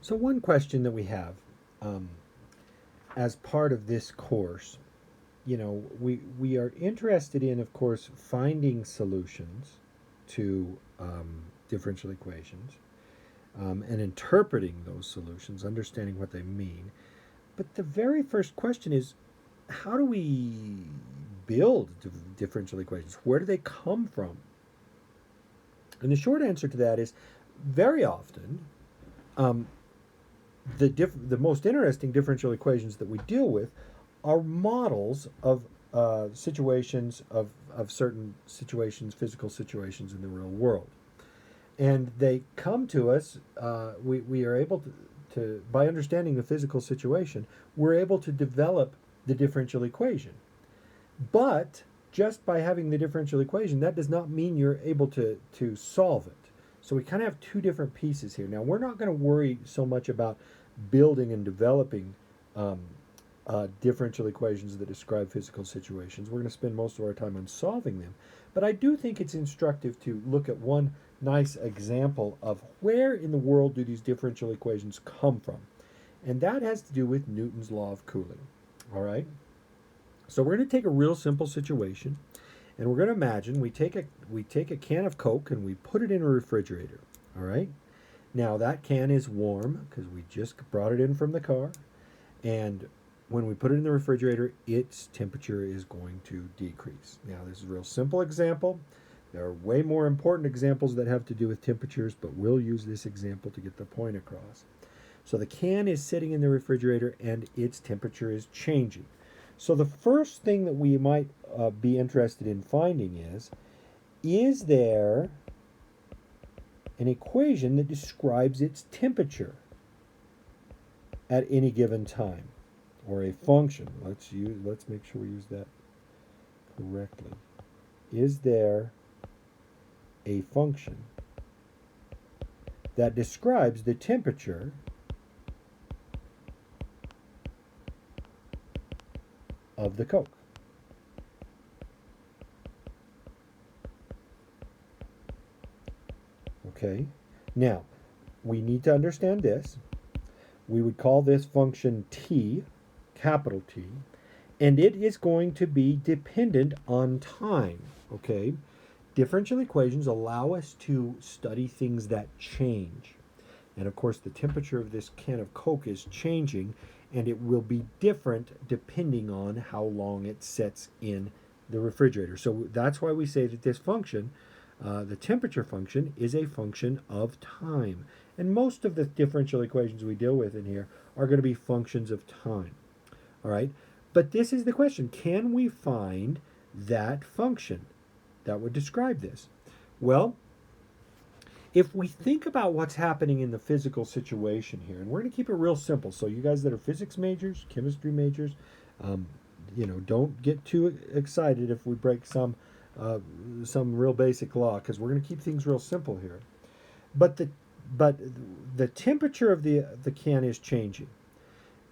So one question that we have um, as part of this course, we are interested in, of course, finding solutions to differential equations and interpreting those solutions, understanding what they mean. But the very first question is, how do we build differential equations? Where do they come from? And the short answer to that is very often um, the most interesting differential equations that we deal with are models of situations of certain situations, physical situations in the real world. And they come to us, we are able to, by understanding the physical situation, we're able to develop the differential equation. But just by having the differential equation, that does not mean you're able to solve it. So we kind of have two different pieces here. Now, we're not going to worry so much about building and developing um, differential equations that describe physical situations. We're going to spend most of our time on solving them. But I do think it's instructive to look at one nice example of where in the world do these differential equations come from. And that has to do with Newton's law of cooling. All right? So we're going to take a real simple situation, and we're going to imagine we take a can of Coke and we put it in a refrigerator. All right? Now that can is warm because we just brought it in from the car, and when we put it in the refrigerator, its temperature is going to decrease. Now this is a real simple example. There are way more important examples that have to do with temperatures, but we'll use this example to get the point across. So the can is sitting in the refrigerator and its temperature is changing. So the first thing that we might be interested in finding is there an equation that describes its temperature at any given time, or a function? Let's make sure we use that correctly. Is there a function that describes the temperature of the Coke? Okay. Now, we need to understand this. We would call this function t, capital T, and it is going to be dependent on time. Okay? Differential equations allow us to study things that change. And of course, the temperature of this can of Coke is changing, and it will be different depending on how long it sits in the refrigerator. So that's why we say that this function, the temperature function, is a function of time. And most of the differential equations we deal with in here are going to be functions of time. All right? But this is the question. Can we find that function that would describe this? Well, if we think about what's happening in the physical situation here, and we're going to keep it real simple, so you guys that are physics majors, chemistry majors, don't get too excited if we break some real basic law, because we're going to keep things real simple here. But the temperature of the can is changing.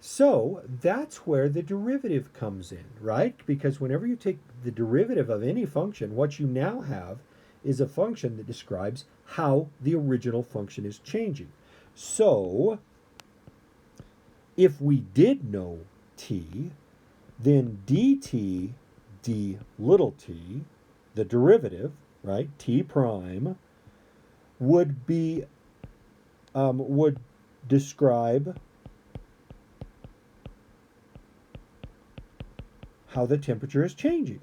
So that's where the derivative comes in, right? Because whenever you take the derivative of any function, what you now have is a function that describes how the original function is changing. So if we did know t, then dt d little t, the derivative, right, t prime, would be would describe how the temperature is changing.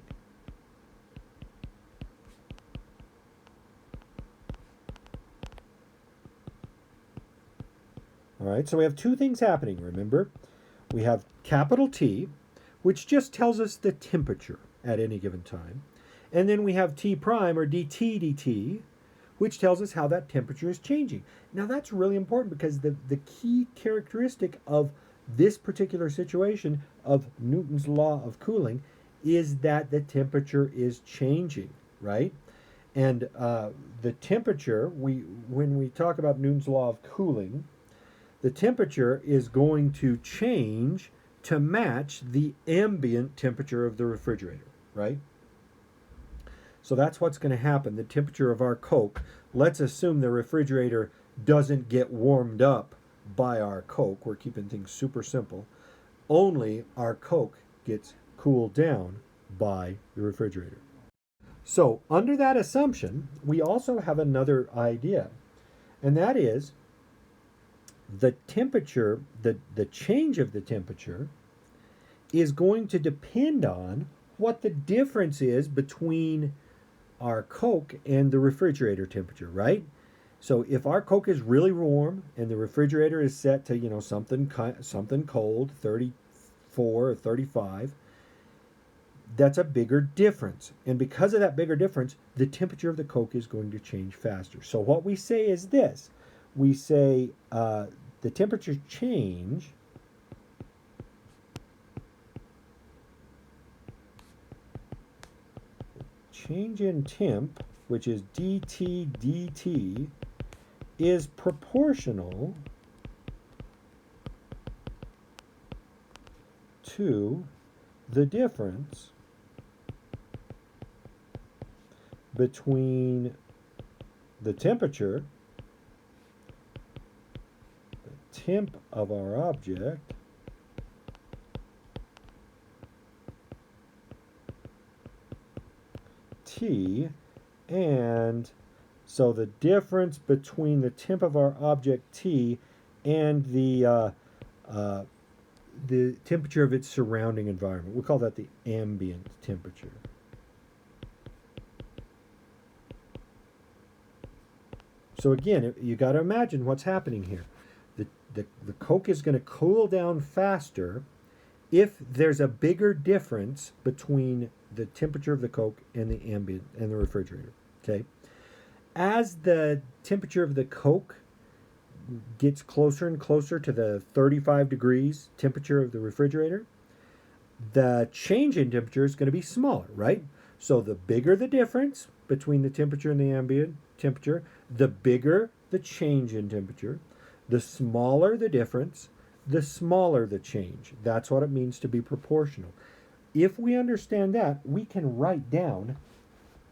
All right, so we have two things happening, remember? We have capital T, which just tells us the temperature at any given time. And then we have T prime, or dt, which tells us how that temperature is changing. Now that's really important because the key characteristic of this particular situation of Newton's law of cooling is that the temperature is changing, right? And the temperature, when we talk about Newton's law of cooling, the temperature is going to change to match the ambient temperature of the refrigerator, right? So that's what's going to happen. The temperature of our Coke, let's assume the refrigerator doesn't get warmed up by our Coke. We're keeping things super simple. Only our Coke gets cooled down by the refrigerator. So, under that assumption, we also have another idea, and that is the temperature, the change of the temperature is going to depend on what the difference is between our Coke and the refrigerator temperature, right? So if our Coke is really warm and the refrigerator is set to, something cold, 34 or 35, that's a bigger difference. And because of that bigger difference, the temperature of the Coke is going to change faster. So what we say is this. We say the temperature change in temp, which is dt, is proportional to the difference between the temperature, the temp of our object, T, and so the difference between the temp of our object T and the temperature of its surrounding environment. We'll call that the ambient temperature. So again, you got to imagine what's happening here. The Coke is going to cool down faster if there's a bigger difference between the temperature of the Coke and the ambient and the refrigerator. Okay, as the temperature of the Coke gets closer and closer to the 35 degrees temperature of the refrigerator, the change in temperature is going to be smaller, right? So the bigger the difference between the temperature and the ambient temperature, the bigger the change in temperature. The smaller the difference, the smaller the change. That's what it means to be proportional. If we understand that, we can write down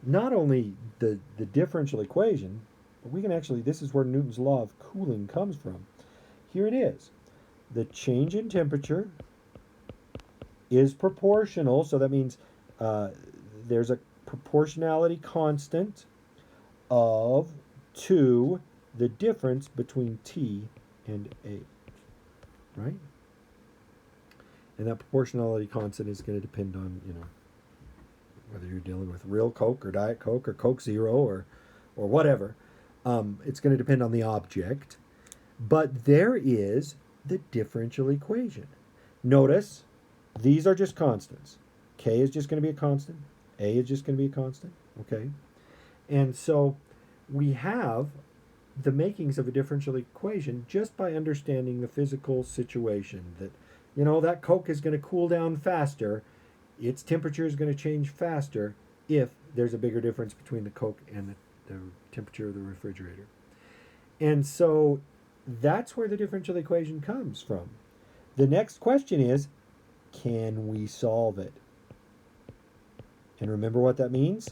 not only the differential equation, but we can actually, this is where Newton's law of cooling comes from. Here it is. The change in temperature is proportional, so that means there's a proportionality constant of 2 the difference between T and A, right? And that proportionality constant is going to depend on, whether you're dealing with real Coke or Diet Coke or Coke Zero or whatever. It's going to depend on the object. But there is the differential equation. Notice these are just constants. K is just going to be a constant. A is just going to be a constant. Okay? And so we have the makings of a differential equation just by understanding the physical situation that, that Coke is going to cool down faster. Its temperature is going to change faster if there's a bigger difference between the Coke and the temperature of the refrigerator. And so that's where the differential equation comes from. The next question is, can we solve it? And remember what that means?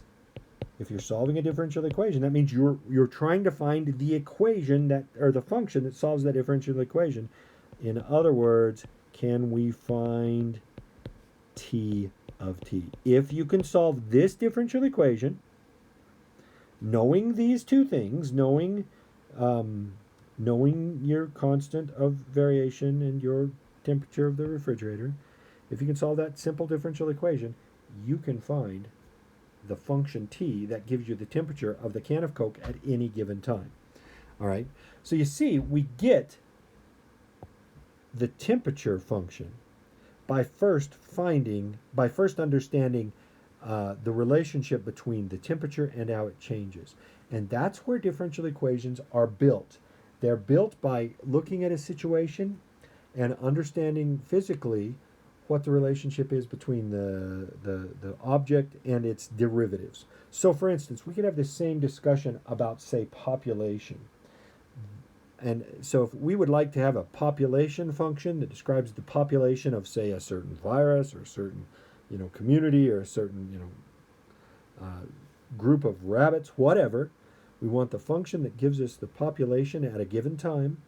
If you're solving a differential equation, that means you're trying to find the equation that, or the function that solves that differential equation. In other words, can we find T of T? If you can solve this differential equation, knowing these two things, knowing your constant of variation and your temperature of the refrigerator, if you can solve that simple differential equation, you can find the function T that gives you the temperature of the can of Coke at any given time. All right, so you see, we get the temperature function by first understanding the relationship between the temperature and how it changes. And that's where differential equations are built. They're built by looking at a situation and understanding physically what the relationship is between the object and its derivatives. So for instance, we could have the same discussion about, say, population. And so if we would like to have a population function that describes the population of, say, a certain virus or a certain, community or a certain, group of rabbits, whatever, we want the function that gives us the population at a given time.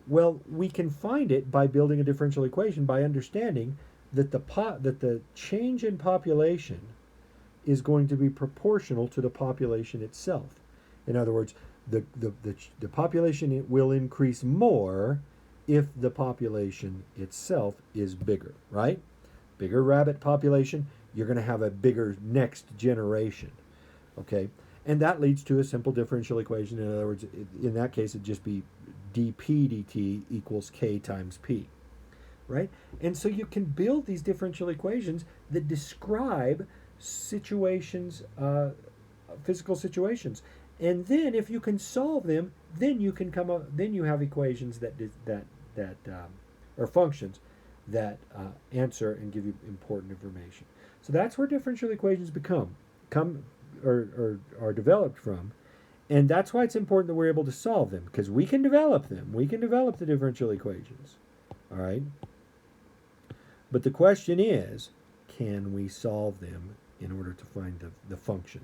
Well, we can find it by building a differential equation by understanding that the change in population is going to be proportional to the population itself. In other words, the population will increase more if the population itself is bigger, right? Bigger rabbit population, you're going to have a bigger next generation, okay? And that leads to a simple differential equation. In other words, in that case, it'd just be dp dt equals k times p, right? And so you can build these differential equations that describe situations, physical situations, and then if you can solve them, then you can come up. Then you have equations that or functions that answer and give you important information. So that's where differential equations come or are developed from, and that's why it's important that we're able to solve them, because we can develop them. We can develop the differential equations. All right. But the question is, can we solve them in order to find the function?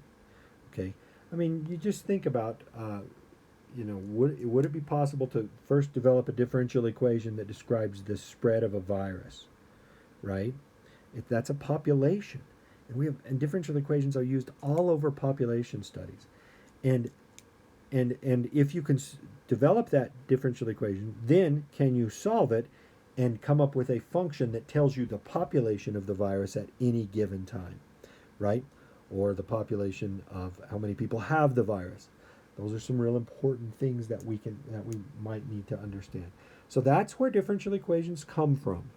Okay. I mean, you just think about, would it be possible to first develop a differential equation that describes the spread of a virus, right? If that's a population, and differential equations are used all over population studies, and if you can develop that differential equation, then can you solve it and come up with a function that tells you the population of the virus at any given time, right? Or the population of how many people have the virus. Those are some real important things that we might need to understand. So that's where differential equations come from.